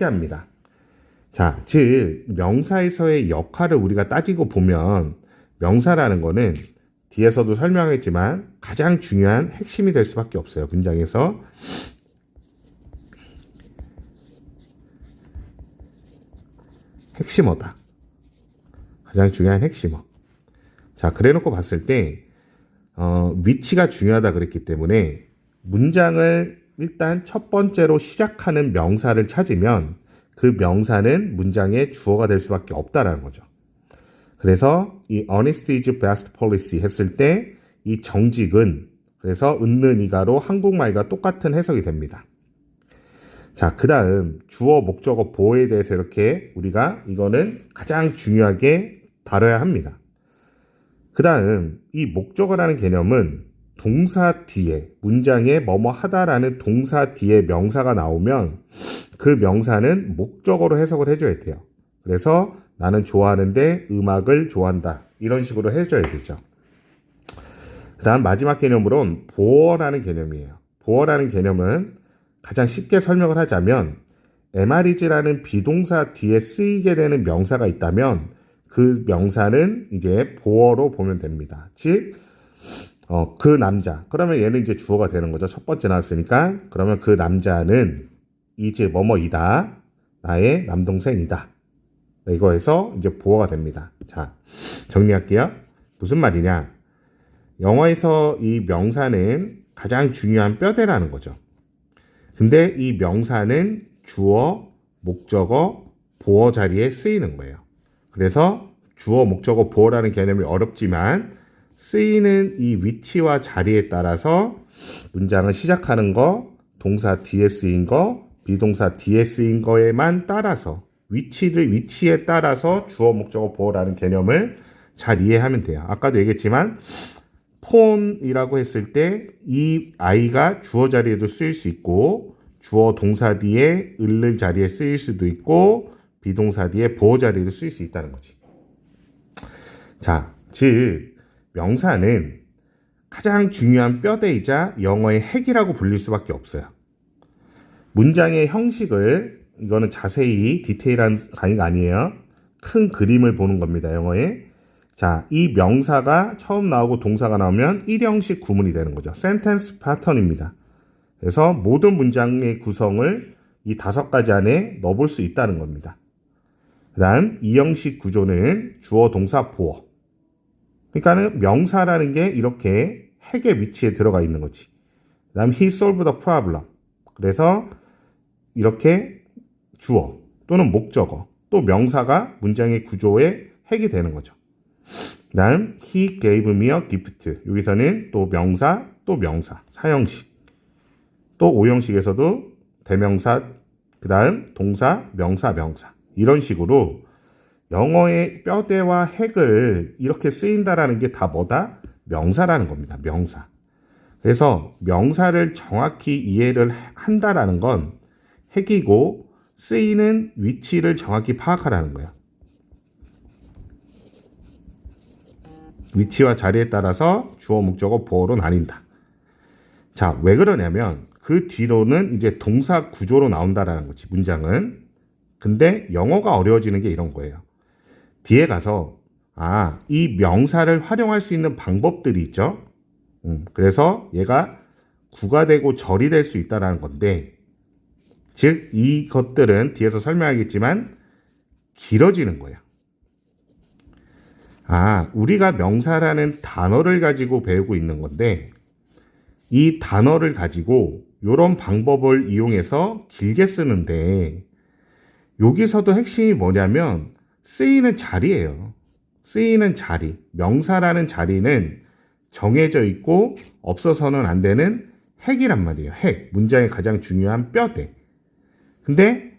합니다. 자, 즉 명사에서의 역할을 우리가 따지고 보면 명사라는 거는 뒤에서도 설명했지만 가장 중요한 핵심이 될 수밖에 없어요. 문장에서. 핵심어다. 가장 중요한 핵심어. 자, 그래놓고 봤을 때 위치가 중요하다 그랬기 때문에 문장을 일단 첫 번째로 시작하는 명사를 찾으면 그 명사는 문장의 주어가 될 수밖에 없다라는 거죠. 그래서 이 honest is best policy 했을 때 이 정직은 그래서 은는 이가로 한국말과 똑같은 해석이 됩니다. 자, 그 다음 주어, 목적어, 보어에 대해서 이렇게 우리가 이거는 가장 중요하게 다뤄야 합니다. 그 다음 이 목적어라는 개념은 동사 뒤에 문장에 뭐뭐 하다라는 동사 뒤에 명사가 나오면 그 명사는 목적어로 해석을 해줘야 돼요. 그래서 나는 좋아하는데 음악을 좋아한다. 이런 식으로 해줘야 되죠. 그 다음 마지막 개념으로는 보어라는 개념이에요. 보어라는 개념은 가장 쉽게 설명을 하자면 MR이즈라는 비동사 뒤에 쓰이게 되는 명사가 있다면 그 명사는 이제 보어로 보면 됩니다. 즉, 그 남자. 그러면 얘는 이제 주어가 되는 거죠. 첫 번째 나왔으니까. 그러면 그 남자는 is 뭐뭐이다. 나의 남동생이다. 이거에서 이제 보어가 됩니다. 자, 정리할게요. 무슨 말이냐? 영어에서 이 명사는 가장 중요한 뼈대라는 거죠. 근데 이 명사는 주어, 목적어, 보어 자리에 쓰이는 거예요. 그래서 주어, 목적어, 보어라는 개념이 어렵지만 쓰이는 이 위치와 자리에 따라서 문장을 시작하는 거, 동사 뒤에 쓰인 거, 비동사 뒤에 쓰인 거에만 따라서 위치에 따라서 주어, 목적어, 보어라는 개념을 잘 이해하면 돼요. 아까도 얘기했지만 폰이라고 했을 때 이 아이가 주어 자리에도 쓰일 수 있고 주어 동사 뒤에 을을 자리에 쓰일 수도 있고 비동사 뒤에 보어 자리에도 쓰일 수 있다는 거지. 자, 즉 명사는 가장 중요한 뼈대이자 영어의 핵이라고 불릴 수밖에 없어요. 문장의 형식을 이거는 자세히 디테일한 강의가 아니에요. 큰 그림을 보는 겁니다. 영어에. 자, 이 명사가 처음 나오고 동사가 나오면 1형식 구문이 되는 거죠. 센텐스 패턴입니다. 그래서 모든 문장의 구성을 이 5가지 안에 넣어볼 수 있다는 겁니다. 그 다음 2형식 구조는 주어, 동사, 보어. 그러니까는 명사라는 게 이렇게 핵의 위치에 들어가 있는 거지. 그 다음 he solved the problem. 그래서 이렇게 주어 또는 목적어 또 명사가 문장의 구조의 핵이 되는 거죠. 그 다음 he gave me a gift. 여기서는 또 명사 또 명사 4형식 또 5형식에서도 대명사 그 다음 동사 명사 명사 이런 식으로 영어의 뼈대와 핵을 이렇게 쓰인다라는 게 다 뭐다? 명사라는 겁니다. 명사. 그래서 명사를 정확히 이해를 한다라는 건 핵이고 쓰이는 위치를 정확히 파악하라는 거예요. 위치와 자리에 따라서 주어, 목적어, 보어로 나뉜다. 자, 왜 그러냐면 그 뒤로는 이제 동사 구조로 나온다라는 거지, 문장은. 근데 영어가 어려워지는 게 이런 거예요. 뒤에 가서 이 명사를 활용할 수 있는 방법들이 있죠. 그래서 얘가 구가 되고 절이 될 수 있다는 건데 즉 이것들은 뒤에서 설명하겠지만 길어지는 거예요. 우리가 명사라는 단어를 가지고 배우고 있는 건데 이 단어를 가지고 이런 방법을 이용해서 길게 쓰는데 여기서도 핵심이 뭐냐면 쓰이는 자리예요. 쓰이는 자리. 명사라는 자리는 정해져 있고 없어서는 안 되는 핵이란 말이에요. 핵. 문장의 가장 중요한 뼈대. 근데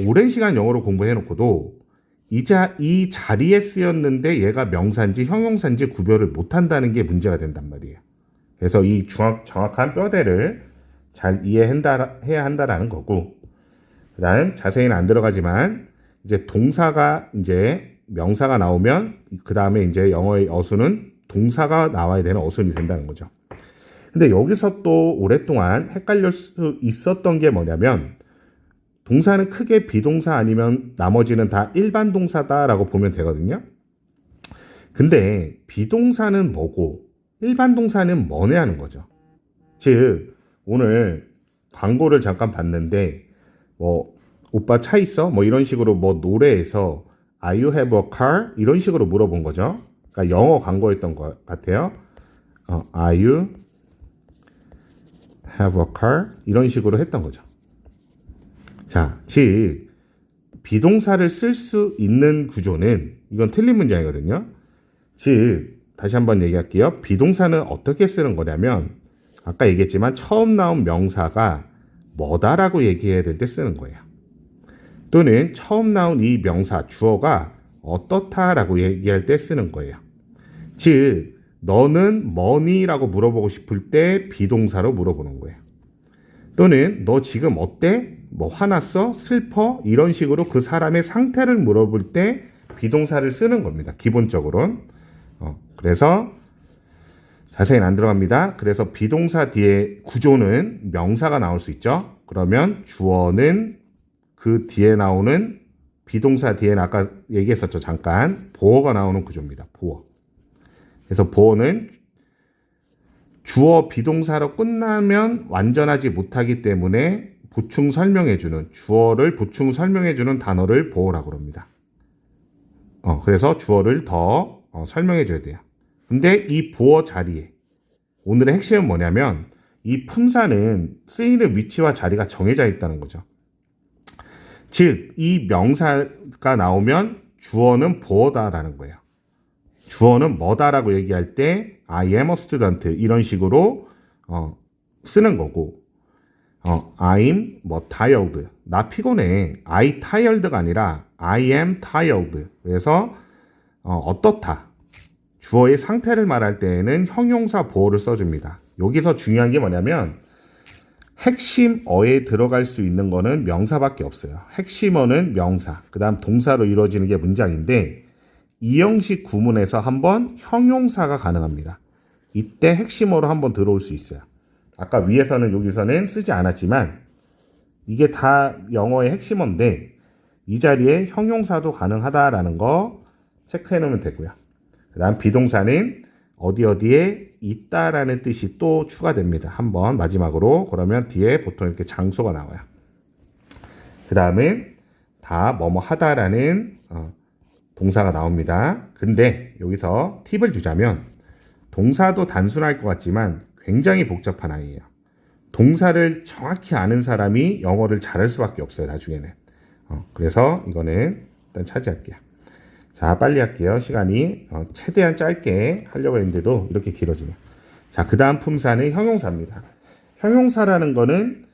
오랜 시간 영어로 공부해놓고도 이 자리에 쓰였는데 얘가 명사인지 형용사인지 구별을 못한다는 게 문제가 된단 말이에요. 그래서 이 정확한 뼈대를 잘 이해해야 한다라는 거고 그 다음 자세히는 안 들어가지만 이제 동사가 이제 명사가 나오면 그 다음에 이제 영어의 어수는 동사가 나와야 되는 어순이 된다는 거죠. 근데 여기서 또 오랫동안 헷갈릴 수 있었던 게 뭐냐면 동사는 크게 비동사 아니면 나머지는 다 일반 동사다라고 보면 되거든요. 근데 비동사는 뭐고 일반 동사는 뭐냐 하는 거죠. 즉 오늘 광고를 잠깐 봤는데 뭐 오빠 차 있어? 뭐 이런 식으로 뭐 노래에서 Are you have a car? 이런 식으로 물어본 거죠. 그러니까 영어 광고였던 것 같아요. Are you have a car? 이런 식으로 했던 거죠. 자, 즉 비동사를 쓸 수 있는 구조는 이건 틀린 문장이거든요. 즉 다시 한번 얘기할게요. 비동사는 어떻게 쓰는 거냐면 아까 얘기했지만 처음 나온 명사가 뭐다라고 얘기해야 될 때 쓰는 거예요. 또는 처음 나온 이 명사 주어가 어떻다라고 얘기할 때 쓰는 거예요. 즉 너는 뭐니?라고 물어보고 싶을 때 비동사로 물어보는 거예요. 또는 너 지금 어때? 뭐 화났어? 슬퍼? 이런 식으로 그 사람의 상태를 물어볼 때 비동사를 쓰는 겁니다. 기본적으로는. 그래서 자세히는 안 들어갑니다. 그래서 비동사 뒤에 구조는 명사가 나올 수 있죠. 그러면 주어는 그 뒤에 나오는 비동사 뒤에는 아까 얘기했었죠. 잠깐 보어가 나오는 구조입니다. 보어. 그래서 보어는 주어 비동사로 끝나면 완전하지 못하기 때문에 보충 설명해주는 주어를 보충 설명해주는 단어를 보어라고 합니다. 그래서 주어를 더 설명해줘야 돼요. 근데 이 보어 자리에 오늘의 핵심은 뭐냐면 이 품사는 쓰이는 위치와 자리가 정해져 있다는 거죠. 즉, 이 명사가 나오면 주어는 보어다라는 거예요. 주어는 뭐다라고 얘기할 때 I am a student 이런 식으로 쓰는 거고 I'm 뭐 tired 나 피곤해 I tired가 아니라 I am tired 그래서 어떻다 주어의 상태를 말할 때에는 형용사 보어를 써줍니다. 여기서 중요한 게 뭐냐면 핵심어에 들어갈 수 있는 거는 명사밖에 없어요. 핵심어는 명사, 그 다음 동사로 이루어지는 게 문장인데 이 형식 구문에서 한번 형용사가 가능합니다. 이때 핵심어로 한번 들어올 수 있어요. 아까 위에서는 여기서는 쓰지 않았지만 이게 다 영어의 핵심어인데 이 자리에 형용사도 가능하다라는 거 체크해 놓으면 되고요. 그 다음 비동사는 어디에 있다라는 뜻이 또 추가됩니다. 한번 마지막으로 그러면 뒤에 보통 이렇게 장소가 나와요. 그 다음은 다 뭐뭐 하다라는 동사가 나옵니다. 근데 여기서 팁을 주자면 동사도 단순할 것 같지만 굉장히 복잡한 아이예요. 동사를 정확히 아는 사람이 영어를 잘할 수밖에 없어요. 나중에는. 그래서 이거는 일단 차지할게요. 자, 빨리 할게요. 시간이 최대한 짧게 하려고 했는데도 이렇게 길어지네요. 자, 그 다음 품사는 형용사입니다. 형용사라는 거는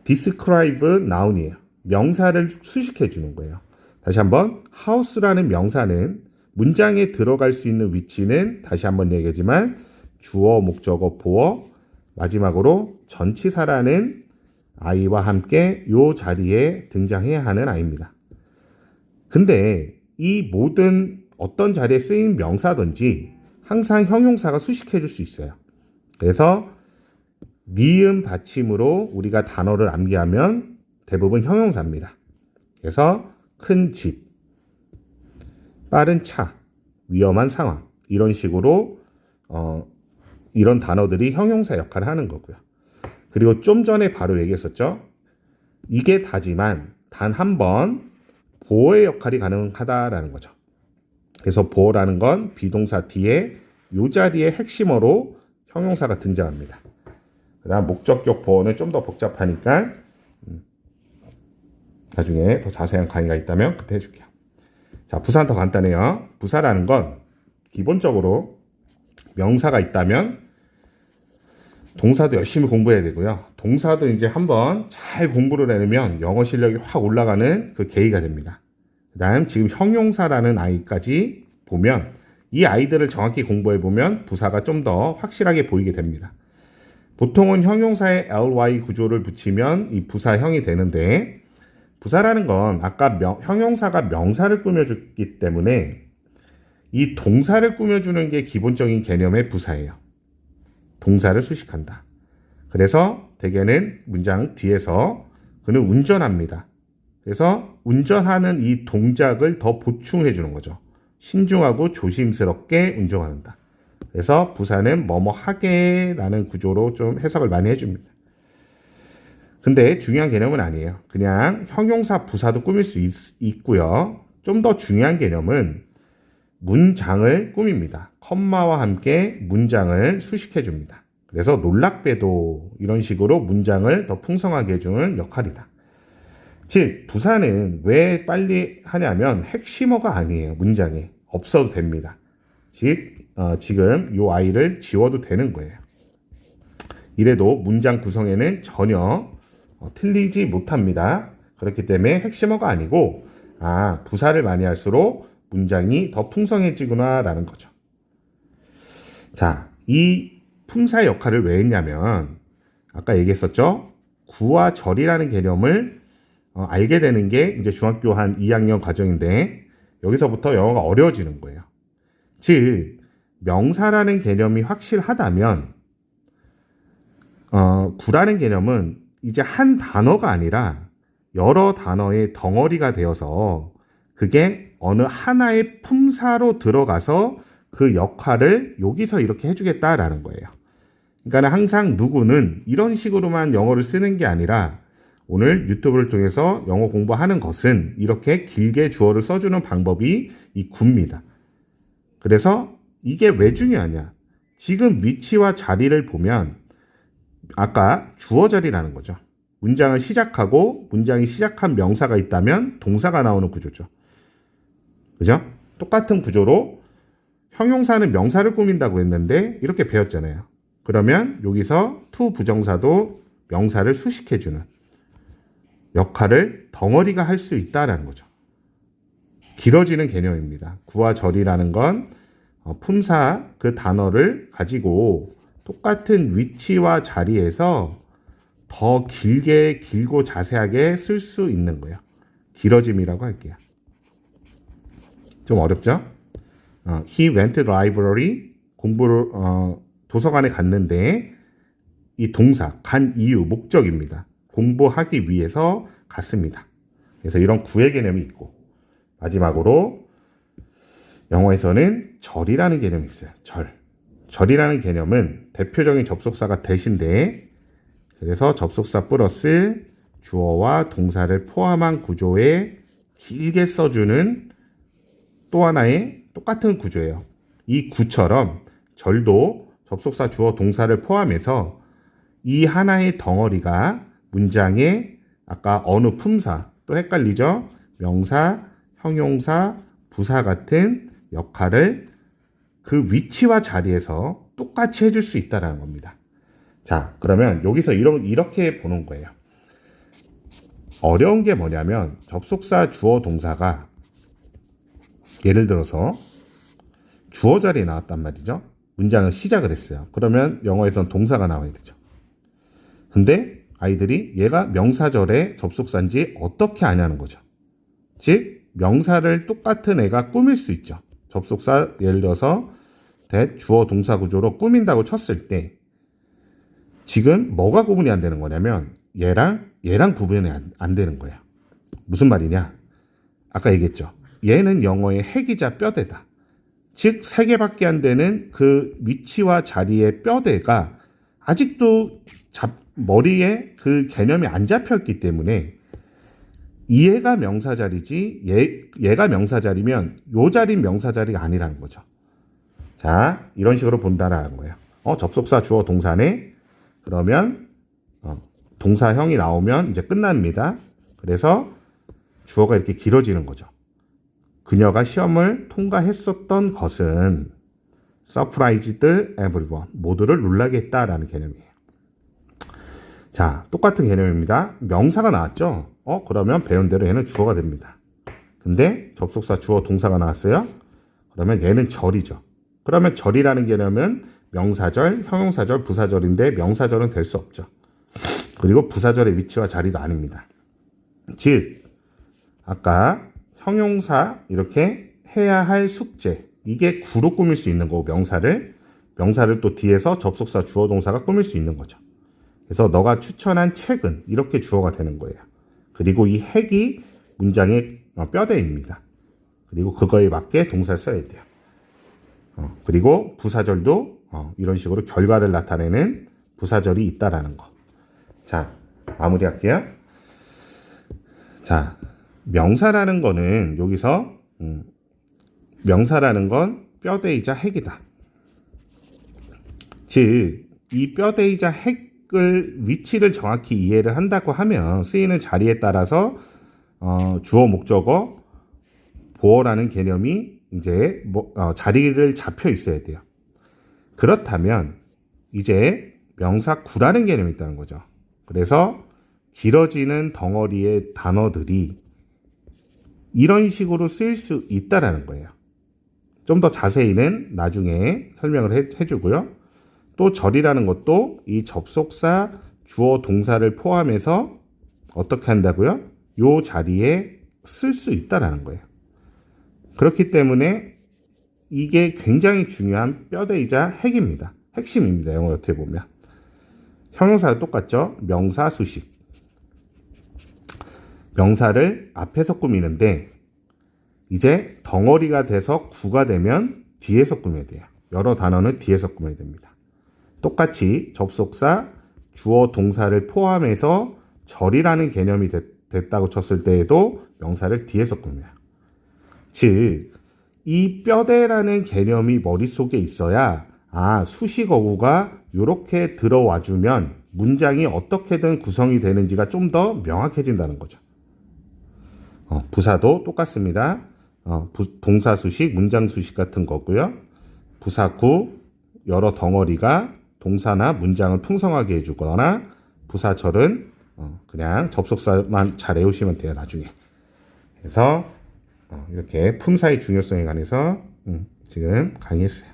describe noun이에요. 명사를 수식해 주는 거예요. 다시 한번 house라는 명사는 문장에 들어갈 수 있는 위치는 다시 한번 얘기하지만 주어, 목적어, 보어, 마지막으로 전치사라는 아이와 함께 이 자리에 등장해야 하는 아이입니다. 근데 이 모든 어떤 자리에 쓰인 명사든지 항상 형용사가 수식해 줄 수 있어요. 그래서 니은 받침으로 우리가 단어를 암기하면 대부분 형용사입니다. 그래서 큰 집, 빠른 차, 위험한 상황 이런 식으로 이런 단어들이 형용사 역할을 하는 거고요. 그리고 좀 전에 바로 얘기했었죠. 이게 다지만 단 한 번 보어의 역할이 가능하다라는 거죠. 그래서 보어라는 건 비동사 뒤에 이 자리에 핵심어로 형용사가 등장합니다. 그 다음 목적격 보어는 좀 더 복잡하니까 나중에 더 자세한 강의가 있다면 그때 해줄게요. 자, 부사는 더 간단해요. 부사라는 건 기본적으로 명사가 있다면 동사도 열심히 공부해야 되고요. 동사도 이제 한번 잘 공부를 해내면 영어 실력이 확 올라가는 그 계기가 됩니다. 그 다음 지금 형용사라는 아이까지 보면 이 아이들을 정확히 공부해 보면 부사가 좀 더 확실하게 보이게 됩니다. 보통은 형용사에 ly 구조를 붙이면 이 부사형이 되는데 부사라는 건 아까 형용사가 명사를 꾸며주기 때문에 이 동사를 꾸며주는 게 기본적인 개념의 부사예요. 동사를 수식한다. 그래서 대개는 문장 뒤에서 그는 운전합니다. 그래서 운전하는 이 동작을 더 보충해 주는 거죠. 신중하고 조심스럽게 운전한다. 그래서 부사는 뭐뭐 하게라는 구조로 좀 해석을 많이 해줍니다. 근데 중요한 개념은 아니에요. 그냥 형용사 부사도 꾸밀 수 있고요. 좀 더 중요한 개념은 문장을 꾸밉니다. 컴마와 함께 문장을 수식해 줍니다. 그래서 놀랍게도 이런 식으로 문장을 더 풍성하게 해주는 역할이다. 즉 부사는 왜 빨리 하냐면 핵심어가 아니에요. 문장에 없어도 됩니다. 즉 지금 이 아이를 지워도 되는 거예요. 이래도 문장 구성에는 전혀 틀리지 못합니다. 그렇기 때문에 핵심어가 아니고 부사를 많이 할수록 문장이 더 풍성해지구나 라는 거죠. 자, 이 품사 역할을 왜 했냐면 아까 얘기했었죠. 구와 절이라는 개념을 알게 되는 게 이제 중학교 한 2학년 과정인데 여기서부터 영어가 어려워지는 거예요. 즉 명사라는 개념이 확실하다면 구라는 개념은 이제 한 단어가 아니라 여러 단어의 덩어리가 되어서 그게 어느 하나의 품사로 들어가서 그 역할을 여기서 이렇게 해주겠다라는 거예요. 그러니까 항상 누구는 이런 식으로만 영어를 쓰는 게 아니라 오늘 유튜브를 통해서 영어 공부하는 것은 이렇게 길게 주어를 써주는 방법이 이 구입니다. 그래서 이게 왜 중요하냐? 지금 위치와 자리를 보면 아까 주어 자리라는 거죠. 문장을 시작하고 문장이 시작한 명사가 있다면 동사가 나오는 구조죠. 그죠? 똑같은 구조로 형용사는 명사를 꾸민다고 했는데 이렇게 배웠잖아요. 그러면 여기서 to 부정사도 명사를 수식해주는 역할을 덩어리가 할 수 있다라는 거죠. 길어지는 개념입니다. 구와 절이라는 건 품사 그 단어를 가지고 똑같은 위치와 자리에서 더 길고 자세하게 쓸 수 있는 거예요. 길어짐이라고 할게요. 좀 어렵죠? He went to the library. 공부를 도서관에 갔는데 이 동사 간 이유 목적입니다. 공부하기 위해서 갔습니다. 그래서 이런 구의 개념이 있고 마지막으로 영어에서는 절이라는 개념이 있어요. 절이라는 개념은 대표적인 접속사가 대신데 그래서 접속사 플러스 주어와 동사를 포함한 구조에 길게 써주는 또 하나의 똑같은 구조예요. 이 구처럼 절도 접속사 주어 동사를 포함해서 이 하나의 덩어리가 문장에 아까 어느 품사 또 헷갈리죠? 명사, 형용사, 부사 같은 역할을 그 위치와 자리에서 똑같이 해줄 수 있다는 겁니다. 자, 그러면 여기서 이렇게 보는 거예요. 어려운 게 뭐냐면 접속사 주어 동사가 예를 들어서 주어 자리에 나왔단 말이죠. 문장을 시작을 했어요. 그러면 영어에선 동사가 나와야 되죠. 근데 아이들이 얘가 명사절의 접속사인지 어떻게 아냐는 거죠. 즉 명사를 똑같은 애가 꾸밀 수 있죠. 접속사 예를 들어서 주어 동사 구조로 꾸민다고 쳤을 때 지금 뭐가 구분이 안 되는 거냐면 얘랑 구분이 안 되는 거예요. 무슨 말이냐? 아까 얘기했죠. 얘는 영어의 핵이자 뼈대다. 즉 3개밖에 안 되는 그 위치와 자리의 뼈대가 아직도 머리에 그 개념이 안 잡혔기 때문에 얘가 명사 자리지 얘가 명사 자리면 요 자리는 명사 자리가 아니라는 거죠. 자, 이런 식으로 본다라는 거예요. 접속사 주어 동사네. 그러면 동사형이 나오면 이제 끝납니다. 그래서 주어가 이렇게 길어지는 거죠. 그녀가 시험을 통과했었던 것은 surprised everyone. 모두를 놀라게 했다라는 개념이에요. 자, 똑같은 개념입니다. 명사가 나왔죠? 그러면 배운 대로 얘는 주어가 됩니다. 근데 접속사 주어 동사가 나왔어요? 그러면 얘는 절이죠. 그러면 절이라는 개념은 명사절, 형용사절, 부사절인데 명사절은 될 수 없죠. 그리고 부사절의 위치와 자리도 아닙니다. 즉 아까 형용사 이렇게 해야 할 숙제 이게 구로 꾸밀 수 있는 거고 명사를 또 뒤에서 접속사 주어 동사가 꾸밀 수 있는 거죠. 그래서 너가 추천한 책은 이렇게 주어가 되는 거예요. 그리고 이 핵이 문장의 뼈대입니다. 그리고 그거에 맞게 동사를 써야 돼요. 그리고 부사절도 이런 식으로 결과를 나타내는 부사절이 있다라는 거. 자, 마무리할게요. 자, 명사라는 거는 여기서 명사라는 건 뼈대이자 핵이다. 즉, 이 뼈대이자 핵을 위치를 정확히 이해를 한다고 하면 쓰이는 자리에 따라서 주어, 목적어, 보어라는 개념이 이제 자리를 잡혀 있어야 돼요. 그렇다면 이제 명사 구라는 개념이 있다는 거죠. 그래서 길어지는 덩어리의 단어들이 이런 식으로 쓰일 수 있다라는 거예요. 좀 더 자세히는 나중에 설명을 해주고요. 또 절이라는 것도 이 접속사, 주어, 동사를 포함해서 어떻게 한다고요? 요 자리에 쓸 수 있다라는 거예요. 그렇기 때문에 이게 굉장히 중요한 뼈대이자 핵입니다. 핵심입니다. 영어 어떻게 보면. 형용사도 똑같죠. 명사, 수식. 명사를 앞에서 꾸미는데 이제 덩어리가 돼서 구가 되면 뒤에서 꾸며야 돼요. 여러 단어는 뒤에서 꾸며야 됩니다. 똑같이 접속사, 주어, 동사를 포함해서 절이라는 개념이 됐다고 쳤을 때에도 명사를 뒤에서 꾸며요. 즉, 이 뼈대라는 개념이 머릿속에 있어야 수식어구가 이렇게 들어와주면 문장이 어떻게든 구성이 되는지가 좀 더 명확해진다는 거죠. 부사도 똑같습니다. 동사 수식, 문장 수식 같은 거고요. 부사구, 여러 덩어리가 동사나 문장을 풍성하게 해주거나 부사절은 그냥 접속사만 잘 외우시면 돼요. 나중에. 그래서 이렇게 품사의 중요성에 관해서 지금 강의했어요.